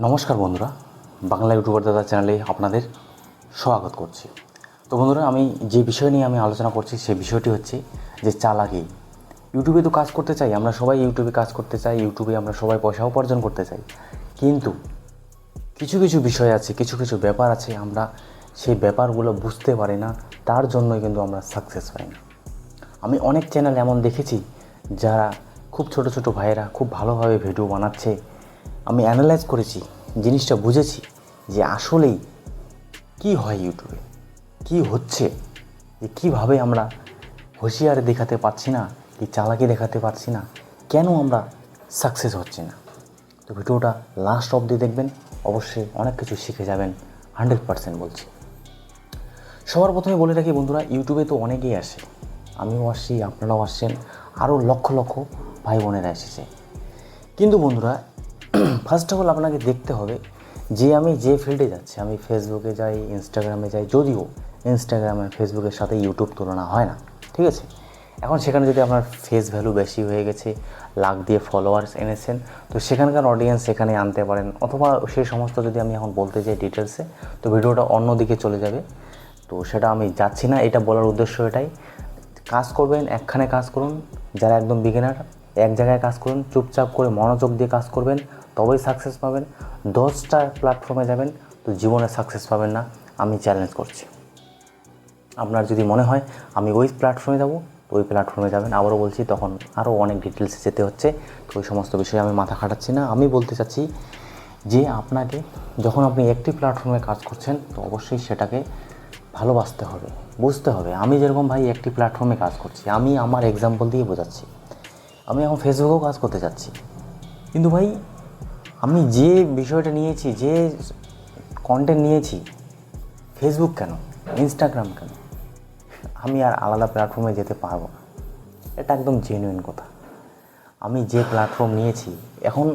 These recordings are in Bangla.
নমস্কার বন্ধুরা, বাংলা ইউটিউবার দাদা চ্যানেলে আপনাদের স্বাগত করছি। তো বন্ধুরা, আমি যে বিষয় নিয়ে আলোচনা করছি সেই বিষয়টি হচ্ছে যে চালাকি। ইউটিউবে তো কাজ করতে চাই, আমরা সবাই ইউটিউবে কাজ করতে চাই, ইউটিউবে আমরা সবাই পয়সা উপার্জন করতে চাই, কিন্তু কিছু কিছু বিষয় আছে, কিছু কিছু ব্যাপার আছে, আমরা সেই ব্যাপারগুলো বুঝতে পারি না, তার জন্যই কিন্তু আমরা সাকসেস পাই না। আমি অনেক চ্যানেল এমন দেখেছি যারা খুব ছোট ছোট ভাইয়েরা খুব ভালোভাবে ভিডিও বানাচ্ছে। আমি অ্যানালাইজ করেছি, জিনিসটা বুঝেছি যে আসলেই কি হয় ইউটিউবে, কি হচ্ছে, যে কীভাবে আমরা হুঁশিয়ারি দেখাতে পারছি না, কি চালাকি দেখাতে পারছি না, কেন আমরা সাকসেস হচ্ছি না। তো ভিডিওটা লাস্ট অবধি দেখবেন, অবশ্যই অনেক কিছু শিখে যাবেন, 100% বলছি। সবার প্রথমে বলে রাখি বন্ধুরা, ইউটিউবে তো অনেকেই আসে, আমিও আসছি, আপনারাও আসছেন, আরও লক্ষ লক্ষ ভাই বোনেরা এসেছে। কিন্তু বন্ধুরা, ফার্স্ট অফ অল আপনাকে দেখতে হবে যে আমি যে ফিল্ডে যাচ্ছি, আমি ফেসবুকে যাই, ইনস্টাগ্রামে যাই, যদিও ইনস্টাগ্রাম আর ফেসবুকের সাথে ইউটিউব তুলনা হয় না, ঠিক আছে। এখন সেখানে যদি আপনার ফেস ভ্যালু বেশি হয়ে গেছে, লাখ দিয়ে ফলোয়ার্স এনেছেন, তো সেখানকার অডিয়েন্স সেখানে আনতে পারেন, অথবা সেই সমস্ত যদি আমি এখন বলতে যাই ডিটেলসে, তো ভিডিওটা অন্যদিকে চলে যাবে। তো সেটা আমি যাচ্ছি না, এটা বলার উদ্দেশ্য এটাই, কাজ করবেন একখানে কাজ করুন। যারা একদম বিগিনার, এক জায়গায় কাজ করুন, চুপচাপ করে মনোযোগ দিয়ে কাজ করবেন, তবেই সাকসেস পাবেন। 10টা প্ল্যাটফর্মে যাবেন তো জীবনে সাকসেস পাবেন না, আমি চ্যালেঞ্জ করছি। আপনার যদি মনে হয় আমি ওই প্ল্যাটফর্মে যাব, তো ওই প্ল্যাটফর্মে যাবেন। আবারও বলছি, তখন আরও অনেক ডিটেলসে যেতে হচ্ছে, তো ওই সমস্ত বিষয়ে আমি মাথা খাটাচ্ছি না। আমি বলতে চাচ্ছি যে আপনাকে যখন আপনি একটি প্ল্যাটফর্মে কাজ করছেন, তো অবশ্যই সেটাকে ভালোবাসতে হবে, বুঝতে হবে। আমি যেরকম ভাই একটি প্ল্যাটফর্মে কাজ করছি, আমি আমার এক্সাম্পল দিয়ে বোঝাচ্ছি। আমি এখন ফেসবুকেও কাজ করতে যাচ্ছি, কিন্তু ভাই আমি যে বিষয়টা নিয়েছি, যে কন্টেন্ট নিয়েছি, ফেসবুক কেন, ইনস্টাগ্রাম কেন, আমি আর আলাদা প্ল্যাটফর্মে যেতে পারবো না। এটা একদম জেনুইন কথা। আমি যে প্ল্যাটফর্ম নিয়েছি, এখন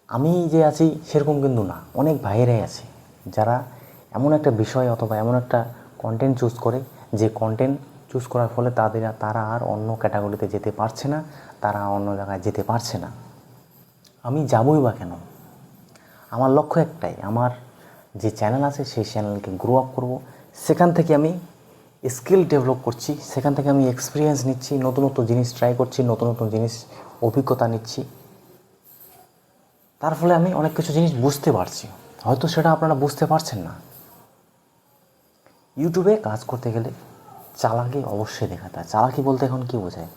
আমি যে আছি সেরকম কিন্তু না, অনেক ভাইয়েরাই আছে যারা এমন একটা বিষয় অথবা এমন একটা কন্টেন্ট চুজ করে, যে কন্টেন্ট চুজ করার ফলে তারা আর অন্য ক্যাটাগরিতে যেতে পারছে না, তারা অন্য জায়গায় যেতে পারছে না। আমি যাবই বা কেন? আমার লক্ষ্য একটাই, আমার যে চ্যানেল আছে সেই চ্যানেলকে গ্রো আপ করবো, সেখান থেকে আমি স্কিল ডেভেলপ করছি, সেখান থেকে আমি এক্সপিরিয়েন্স নিচ্ছি, নতুন নতুন জিনিস ট্রাই করছি, নতুন নতুন জিনিস অভিজ্ঞতা নিচ্ছি। তার ফলে আমি অনেক কিছু জিনিস বুঝতে পারছি, হয়তো সেটা আপনারা বুঝতে পারছেন না। ইউটিউবে কাজ করতে গেলে চালাকি অবশ্যই দেখাতে হয়। চালাকি বলতে এখন কী বোঝায়?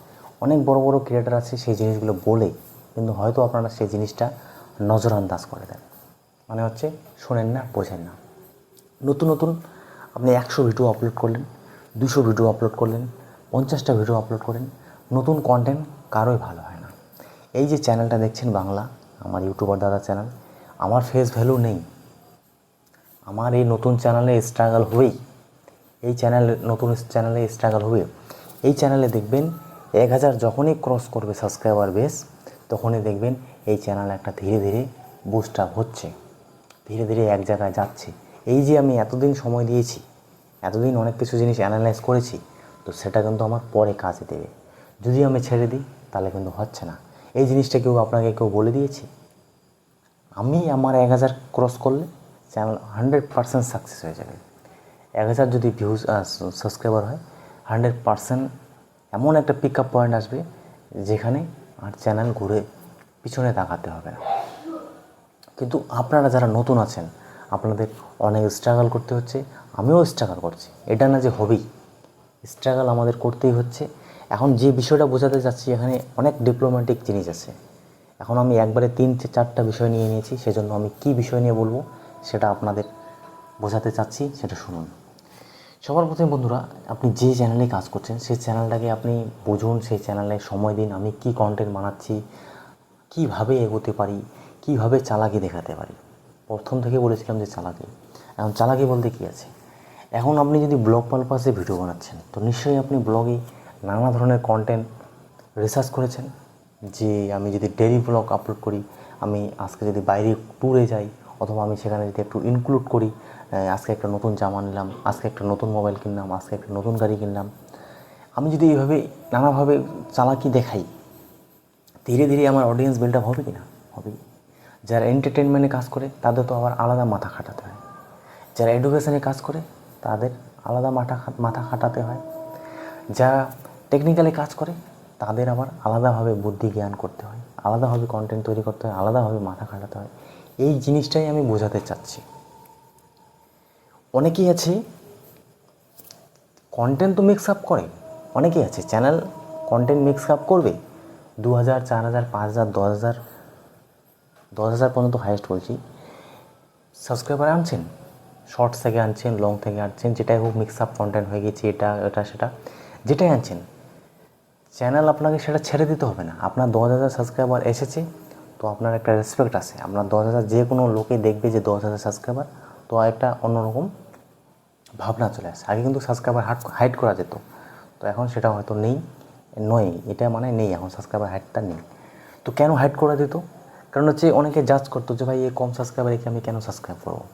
অনেক বড় বড় ক্রিয়েটার আছে সেই জিনিসগুলো বলে, কিন্তু হয়তো আপনারা সেই জিনিসটা নজরআন্দাজ করে দেন, মানে হচ্ছে শোনেন না, বোঝেন না। নতুন নতুন আপনি 100 ভিডিও আপলোড করলেন, 200 ভিডিও আপলোড করলেন, 50টা ভিডিও আপলোড করেন, নতুন কন্টেন্ট কারোই ভালো হয় না। এই যে চ্যানেলটা দেখছেন বাংলা, আমার ইউটিউবার দাদা চ্যানেল, আমার ফেস ভ্যালু নেই, আমার এই নতুন চ্যানেলে স্ট্রাগল হবেই, নতুন চ্যানেলে স্ট্রাগল হবে। এই চ্যানেলে দেখবেন 1000 যখনই ক্রস করবে সাবস্ক্রাইবার বেস, তখনই দেখবেন এই চ্যানেল একটা ধীরে ধীরে বুস্ট আপ হচ্ছে, ধীরে ধীরে এক জায়গায় যাচ্ছে। এই যে আমি এতদিন সময় দিয়েছি, এতদিন অনেক কিছু জিনিস অ্যানালাইজ করেছি, তো সেটা কিন্তু আমার পরে কাজে দেবে। যদি আমি ছেড়ে দিই তাহলে কিন্তু হচ্ছে না। এই জিনিসটা আপনাকে কেউ বলে দিয়েছি? আমি আমার 1000 ক্রস করলে চ্যানেল 100% সাকসেস হয়ে যাবে। 1000 যদি ভিউজ সাবস্ক্রাইবার হয়, 100% এমন একটা পিক আপ পয়েন্ট আসবে যেখানে আর চ্যানেল ঘুরে পিছনে তাকাতে হবে না। কিন্তু আপনারা যারা নতুন আছেন, আপনাদের অনেক স্ট্রাগল করতে হচ্ছে, আমিও স্ট্রাগল করছি, এটা না যে হবেই, স্ট্রাগল আমাদের করতেই হচ্ছে। এখন যে বিষয়টা বোঝাতে যাচ্ছি, এখানে অনেক ডিপ্লোম্যাটিক জিনিস আছে। এখন আমি একবারে 3-4টা বিষয় নিয়ে নিয়েছি, সেজন্য আমি কি বিষয় নিয়ে বলবো সেটা আপনাদের বোঝাতে চাচ্ছি, সেটা শুনুন। সবার প্রথমে বন্ধুরা, আপনি যে চ্যানেলে কাজ করছেন সেই চ্যানেলটাকে আপনি বুঝুন, সেই চ্যানেলে সময় দিন। আমি কি কন্টেন্ট বানাচ্ছি, কীভাবে এগোতে পারি, কীভাবে চালাকি দেখাতে পারি। প্রথম থেকে বলেছিলাম যে চালাকি। এখন চালাকি বলতে কী আছে? এখন আপনি যদি ব্লগ পারপাসে ভিডিও বানাচ্ছেন, তো নিশ্চয়ই আপনি ব্লগে নানা ধরনের কন্টেন্ট রিসার্চ করেছেন, যে আমি যদি ডেইলি ব্লগ আপলোড করি, আমি আজকে যদি বাইরে ট্যুরে যাই, অথবা আমি সেখানে যদি একটু ইনক্লুড করি, আজকে একটা নতুন জামা নিলাম, আজকে একটা নতুন মোবাইল কিনলাম, আজকে একটা নতুন গাড়ি কিনলাম, আমি যদি এইভাবে নানাভাবে চালাকি দেখাই, ধীরে ধীরে আমার অডিয়েন্স বিল্ড আপ হবে কি না? হবে। যারা এন্টারটেনমেন্টে কাজ করে তাদের তো আবার আলাদা মাথা খাটাতে হয়, যারা এডুকেশনে কাজ করে তাদের আলাদা মাথা খাটাতে হয়, যারা টেকনিক্যালি কাজ করে তাদের আবার আলাদাভাবে বুদ্ধি জ্ঞান করতে হয়, আলাদাভাবে কন্টেন্ট তৈরি করতে হয়, আলাদাভাবে মাথা খাটাতে হয়। এই জিনিসটাই আমি বোঝাতে চাচ্ছি। অনেকেই আছে কন্টেন্ট তো মিক্স আপ করে, অনেকেই আছে চ্যানেল কন্টেন্ট মিক্স আপ করবে 2000, 4000, 5000, 10,000 পর্যন্ত হাইয়েস্ট বলছি সাবস্ক্রাইবার আনছেন, শর্টস থেকে আনছেন, লং থেকে আনছেন, যেটাই হোক মিক্স আপ কন্টেন্ট হয়ে গেছে, এটা সেটা যেটাই আনছেন, চ্যানেল আপনাকে সেটা ছেড়ে দিতে হবে না। আপনার 10,000 সাবস্ক্রাইবার এসেছে তো আপনার একটা রেসপেক্ট আছে, আপনার 10,000 যে কোনো লোকে দেখবে যে 10,000 সাবস্ক্রাইবার, তো একটা অন্যরকম ভাবনা চলে আসে। আগে কিন্তু সাবস্ক্রাইবার হাইড করা যেত, তো এখন সেটা হয়তো নেই, নয় এটা মানে নেই, এখন সাবস্ক্রাইবার হাইডটা নেই। তো কেন হাইড করা যেত? কারণ হচ্ছে অনেকে জাজ করতো যে ভাই এই কম সাবস্ক্রাইবার একে আমি কেন সাবস্ক্রাইব করবো,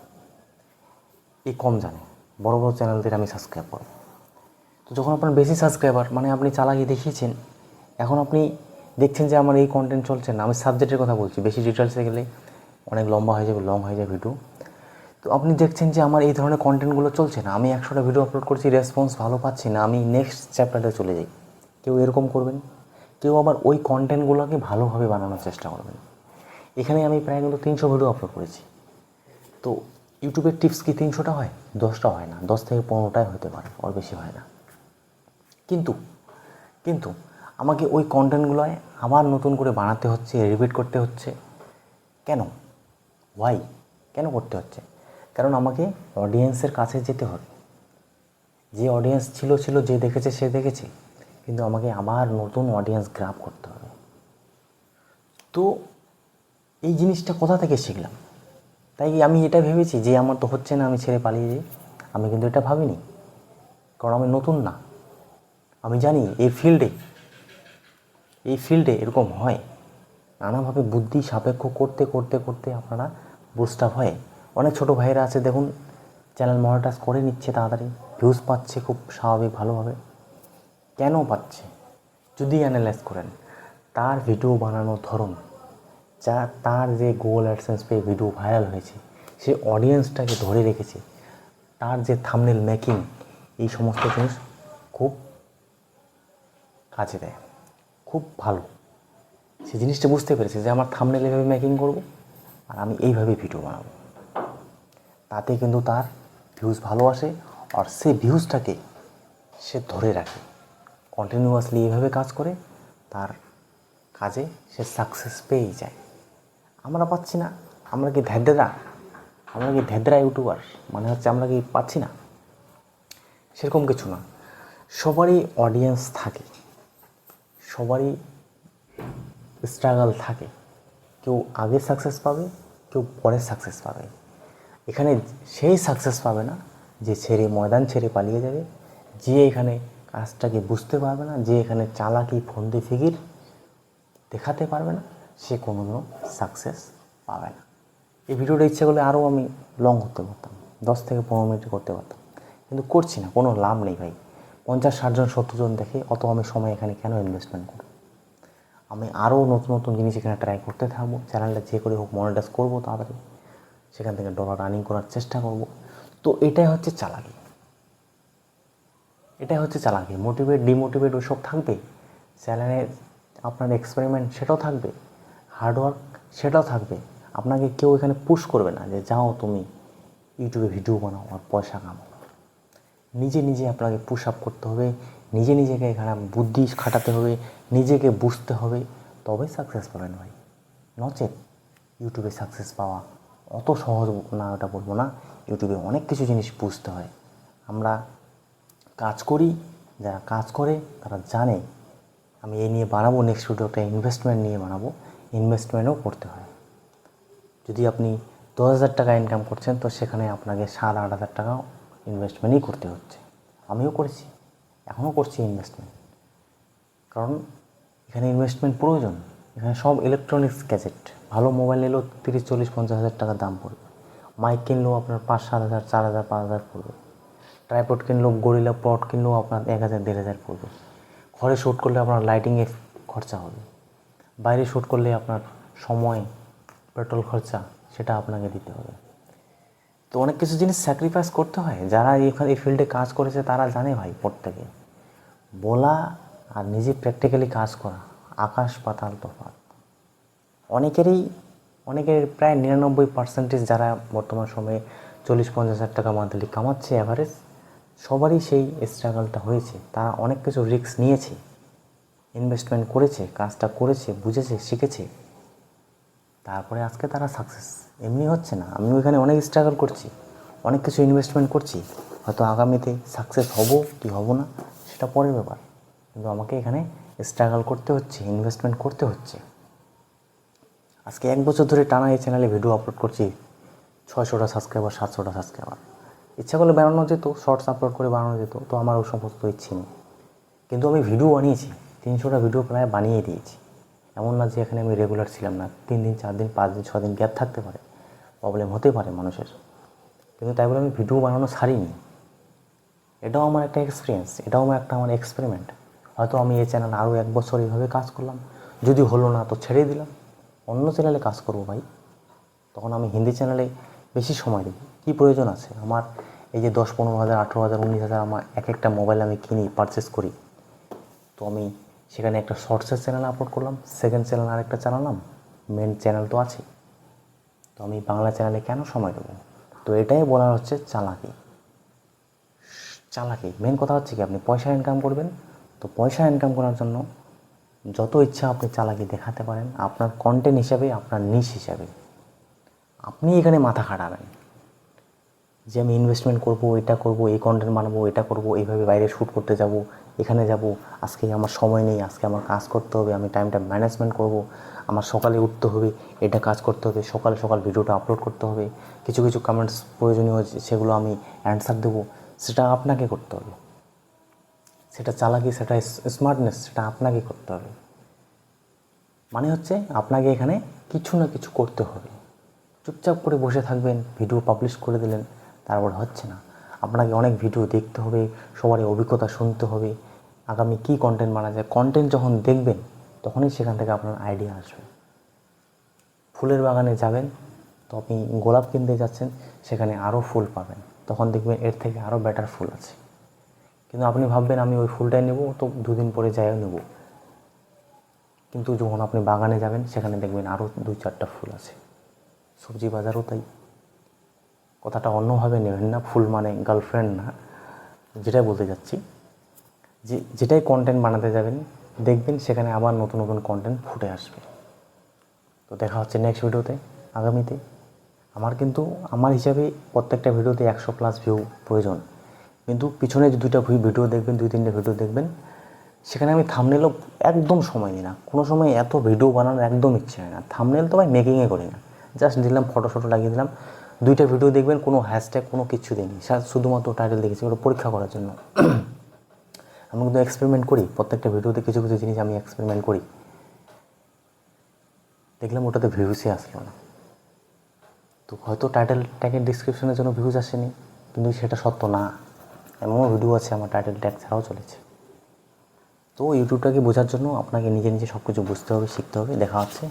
এই কম জানে, বড় বড় চ্যানেলদের আমি সাবস্ক্রাইব করব। তো যখন আপনার বেশি সাবস্ক্রাইবার মানে আপনি চালাকি দেখিয়েছেন, এখন আপনি দেখছেন যে আমার এই কন্টেন্ট চলছে না, আমি সাবজেক্টের কথা বলছি, বেশি ডিটেলসে গেলে অনেক লম্বা হয়ে যাবে, লং হয়ে যাবে ভিডিও। তো আপনি দেখছেন যে আমার এই ধরনের কন্টেন্টগুলো চলছে না, আমি 100টা ভিডিও আপলোড করছি, রেসপন্স ভালো পাচ্ছি না, আমি নেক্সট চ্যাপ্টারে চলে যাই। কেউ এরকম করবেন, কেউ আবার ওই কন্টেন্টগুলোকে ভালোভাবে বানানোর চেষ্টা করবেন। এখানে আমি প্রায় কিন্তু 300 ভিডিও আপলোড করেছি। তো ইউটিউবের টিপস কি 300টা হয়? 10টা হয় না, 10 থেকে 15টাই হতে পারে, ওর বেশি হয় না। কিন্তু আমাকে ওই কন্টেন্টগুলোয় আবার নতুন করে বানাতে হচ্ছে, রিপিট করতে হচ্ছে। কেন? ওয়াই? কেন করতে হচ্ছে? কারণ আমাকে অডিয়েন্সের কাছে যেতে হবে। যে অডিয়েন্স ছিল যে দেখেছে সে দেখেছে, কিন্তু আমাকে আবার নতুন অডিয়েন্স গ্রাব করতে হবে। তো এই জিনিসটা কোথা থেকে শিখলাম? তাই আমি এটা ভেবেছি যে আমার তো হচ্ছে না, আমি ছেড়ে পালিয়ে যাই। আমি কিন্তু এটা ভাবিনি, কারণ আমি নতুন না। আমি জানি এই ফিল্ডে এরকম হয়, নানাভাবে বুদ্ধি সাপেক্ষ করতে করতে করতে আপনারা বুস্ট আপ হয়। অনেক ছোটো ভাইয়েরা আছে দেখুন, চ্যানেল মনিটাইজ করে নিচ্ছে, তাড়াতাড়ি ভিউজ পাচ্ছে খুব স্বাভাবিক ভালোভাবে। কেন পাচ্ছে? যদি অ্যানালাইজ করেন তার ভিডিও বানানোর ধরন, তার যে গুগল অ্যাডসেন্স পেয়ে ভিডিও ভাইরাল হয়েছে, সে অডিয়েন্সটাকে ধরে রেখেছে, তার যে থাম্বনেল মেকিং, এই সমস্ত জিনিস খুব কাজে দেয়, খুব ভালো। সে জিনিসটা বুঝতে পেরেছে যে আমার থাম্বনেল এভাবে মেকিং করব আর আমি এইভাবে ভিডিও বানাবো, তাতে কিন্তু তার ভিউজ ভালো আসে, আর সে ভিউজটাকে সে ধরে রাখে, কন্টিনিউয়াসলি এইভাবে কাজ করে, তার কাজে সে সাকসেস পেয়েই যায়। আমরা পাচ্ছি না, আমরা কি ধ্যাদ্রা ইউটিউবার, মানে হচ্ছে আমরা কি পাচ্ছি না? সেরকম কিছু না, সবারই অডিয়েন্স থাকে, সবারই স্ট্রাগল থাকে। কেউ আগে সাকসেস পাবে, কেউ পরে সাকসেস পাবে। এখানে সেই সাকসেস পাবে না যে ময়দান ছেড়ে পালিয়ে যাবে, যে এখানে কাজটাকে বুঝতে পারবে না, যে এখানে চালাকি ফন্দি ফিকির দেখাতে পারবে না, সে কোনোদিনও সাকসেস পাবে না। এই ভিডিওটা ইচ্ছে করলে আরও আমি লং করতে পারতাম, 10 থেকে 15 মিনিট করতে পারতাম, কিন্তু করছি না, কোনো লাভ নেই ভাই। 50, 60 জন, 70 জন দেখে অত আমি সময় এখানে কেন ইনভেস্টমেন্ট করব? আমি আরও নতুন নতুন জিনিস এখানে ট্রাই করতে থাকবো, চ্যানেলটা যে করে হোক মনিটাইজ করবো, তাড়াতাড়ি সেখান থেকে ডলার আর্নিং করার চেষ্টা করব। তো এটাই হচ্ছে চালাকি, মোটিভেট ডিমোটিভেট ওইসব থাকবে, চ্যানেলে আপনার এক্সপেরিমেন্ট সেটাও থাকবে, হার্ডওয়ার্ক সেটাও থাকবে। আপনাকে কেউ এখানে পুশ করবে না যে যাও তুমি ইউটিউবে ভিডিও বানাও আর পয়সা কামাও। নিজে আপনাকে পুশ আপ করতে হবে, নিজেকে এখানে বুদ্ধি খাটাতে হবে, নিজেকে বুঝতে হবে, তবেই সাকসেস পাবেন ভাই। নচেত ইউটিউবে সাকসেস পাওয়া অত সহজ না, ওটা বলবো না। ইউটিউবে অনেক কিছু জিনিস বুঝতে হয়। আমরা কাজ করি, যারা কাজ করে তারা জানে। আমি এই নিয়ে বানাবো নেক্সট ভিডিওটা, ইনভেস্টমেন্ট নিয়ে বানাবো, ইনভেস্টমেন্টও করতে হয়। যদি আপনি 10,000 টাকা ইনকাম করছেন, তো সেখানে আপনাকে 7-8 হাজার টাকা ইনভেস্টমেন্টই করতে হচ্ছে। আমিও করেছি, এখনও করছি ইনভেস্টমেন্ট, কারণ এখানে ইনভেস্টমেন্ট প্রয়োজন। এখানে সব ইলেকট্রনিক্স গ্যাজেট, ভালো মোবাইল নিলেও 30, 40, 50 হাজার টাকা দাম পড়বে, মাইক কিনলেও আপনার 5-7 হাজার, 4 হাজার, 5 হাজার পড়বে, ট্রাইপড কিনলেও, গরিলা পট কিনলেও আপনার 1,000, 1,500 পড়বে। ঘরে শ্যুট করলে আপনার লাইটিংয়ে খরচা হবে, বাইরে শ্যুট করলে আপনার সময়, পেট্রোল খরচা সেটা আপনাকে দিতে হবে। তো অনেক কিছু জিনিস স্যাক্রিফাইস করতে হয়। যারা এই ফিল্ডে কাজ করেছে তারা জানে ভাই, প্রত্যেকে বলা আর নিজে প্র্যাকটিক্যালি কাজ করা আকাশ পাতাল তফাৎ। অনেকের প্রায় 99% যারা বর্তমান সময়ে 40-50 হাজার টাকা মান্থলি কামাচ্ছে অ্যাভারেজ, সবারই সেই স্ট্রাগলটা হয়েছে। তারা অনেক কিছু রিস্ক নিয়েছে, ইনভেস্টমেন্ট করেছে, কাজটা করেছে, বুঝেছে, শিখেছে, তারপরে আজকে তারা সাকসেস। এমনি হচ্ছে না। আমিও এখানে অনেক স্ট্রাগল করছি, অনেক কিছু ইনভেস্টমেন্ট করছি। হয়তো আগামীতে সাকসেস হব কি হব না সেটা পরের ব্যাপার, কিন্তু আমাকে এখানে স্ট্রাগল করতে হচ্ছে, ইনভেস্টমেন্ট করতে হচ্ছে। আজকে 1 বছর ধরে টানা এই চ্যানেলে ভিডিও আপলোড করছি। 600টা সাবস্ক্রাইবার, 700টা সাবস্ক্রাইবার। ইচ্ছা করলে বানানো যেত, শর্টস আপলোড করে বানানো যেত, তো আমার ওই সমস্ত ইচ্ছে নেই। কিন্তু আমি ভিডিও বানিয়েছি, 300টা ভিডিও প্রায় বানিয়ে দিয়েছি। এমন না যে এখানে আমি রেগুলার ছিলাম না। 3 দিন, 4 দিন, 5 দিন, 6 দিন গ্যাপ থাকতে পারে, প্রবলেম হতে পারে মানুষের, কিন্তু তাই বলে আমি ভিডিও বানানো ছাড়িনি। এটাও আমার একটা এক্সপিরিয়েন্স, এটাও আমার এক্সপেরিমেন্ট। হয়তো আমি এই চ্যানেল আরও 1 বছর এইভাবে কাজ করলাম, যদি হলো না তো ছেড়ে দিলাম, অন্য চ্যানেলে কাজ করব ভাই। তখন আমি হিন্দি চ্যানেলে বেশি সময় দিই। কী প্রয়োজন আছে আমার এই যে 10-15 হাজার, 18 হাজার, 19 হাজার আমার একটা মোবাইল আমি কিনি, পারচেস করি, তো আমি সেখানে একটা শর্টসের চ্যানেল আপলোড করলাম, সেকেন্ড চ্যানেল আরেকটা চালালাম, মেন চ্যানেল তো আছে, তো আমি বাংলা চ্যানেলে কেন সময় দেবো? তো এটাই বলা হচ্ছে চালাকি। মেন কথা হচ্ছে কি, আপনি পয়সা ইনকাম করবেন, তো পয়সা ইনকাম করার জন্য যত ইচ্ছা আপনি চালাকি দেখাতে পারেন, আপনার কন্টেন্ট হিসাবে, আপনার নিশ হিসাবে। আপনি এখানে মাথা খাটাবেন যে আমি ইনভেস্টমেন্ট করবো, এটা করবো, এই কন্টেন্ট বানাবো, এটা করবো, এইভাবে বাইরে শ্যুট করতে যাব, এখানে যাব, আজকে আমার সময় নেই, আজকে আমার কাজ করতে হবে, আমি টাইমটা ম্যানেজমেন্ট করব, আমার সকালে উঠতে হবে, এটা কাজ করতে হবে, সকাল সকাল ভিডিওটা আপলোড করতে হবে, কিছু কিছু কমেন্টস প্রয়োজনীয় সেগুলো আমি অ্যান্সার দেবো, সেটা আপনাকে করতে হবে। সেটা চালাকি, সেটা স্মার্টনেস, সেটা আপনাকে করতে হবে। মানে হচ্ছে আপনাকে এখানে কিছু না কিছু করতে হবে। চুপচাপ করে বসে থাকবেন, ভিডিও পাবলিশ করে দিলেন, তারপর হচ্ছে না। আপনাকে অনেক ভিডিও দেখতে হবে, সবারই অভিজ্ঞতা শুনতে হবে, আগামী কী কন্টেন্ট বানা যায়। কন্টেন্ট যখন দেখবেন তখনই সেখান থেকে আপনার আইডিয়া আসবে। ফুলের বাগানে যাবেন, তো আপনি গোলাপ কিনতে যাচ্ছেন, সেখানে আরও ফুল পাবেন, তখন দেখবেন এর থেকে আরও বেটার ফুল আছে। কিন্তু আপনি ভাববেন আমি ওই ফুলটাই নেব, তো 2 দিন পরে যাইও নেব, কিন্তু যখন আপনি বাগানে যাবেন সেখানে দেখবেন আরও 2-4টা ফুল আছে। সবজি বাজারও তাই। কথাটা অন্যভাবে নেবেন না, ফুল মানে গার্লফ্রেন্ড না, যেটাই বলতে যাচ্ছি, যেটাই কন্টেন্ট বানাতে যাবেন দেখবেন সেখানে আবার নতুন নতুন কন্টেন্ট ফুটে আসবে। তো দেখা হচ্ছে নেক্সট ভিডিওতে, আগামীতে। আমার হিসাবে প্রত্যেকটা ভিডিওতে 100+ ভিউ প্রয়োজন, কিন্তু পিছনে যে 2টা ভিডিও দেখবেন, 2-3টে ভিডিও দেখবেন, সেখানে আমি থাম্বনেলও একদম সময় নিই না। কোনো সময় এত ভিডিও বানানোর একদম ইচ্ছে হয় না। থাম্বনেল তো ভাই মেকিংয়ে করি না, জাস্ট দিলাম, ফটো লাগিয়ে দিলাম। 2টা ভিডিও দেখবেন, কোনো হ্যাশট্যাগ, কোনো কিছু দিইনি, শুধুমাত্র টাইটেল দেখেছি, ওটা পরীক্ষা করার জন্য। আমি কিন্তু এক্সপেরিমেন্ট করি, প্রত্যেকটা ভিডিওতে কিছু কিছু জিনিস আমি এক্সপেরিমেন্ট করি। দেখলাম ওটাতে ভিউসই আসলো না, তো হয়তো টাইটেল ট্যাগের ডিসক্রিপশনের জন্য ভিউজ আসেনি, কিন্তু সেটা সত্য না। এমনও ভিডিও আছে আমার টাইটেল ট্যাগ ছাড়াও চলেছে। তো ইউটিউবটাকে বোঝার জন্য আপনাকে নিজে নিজে সব কিছু বুঝতে হবে, শিখতে হবে। দেখা হচ্ছে।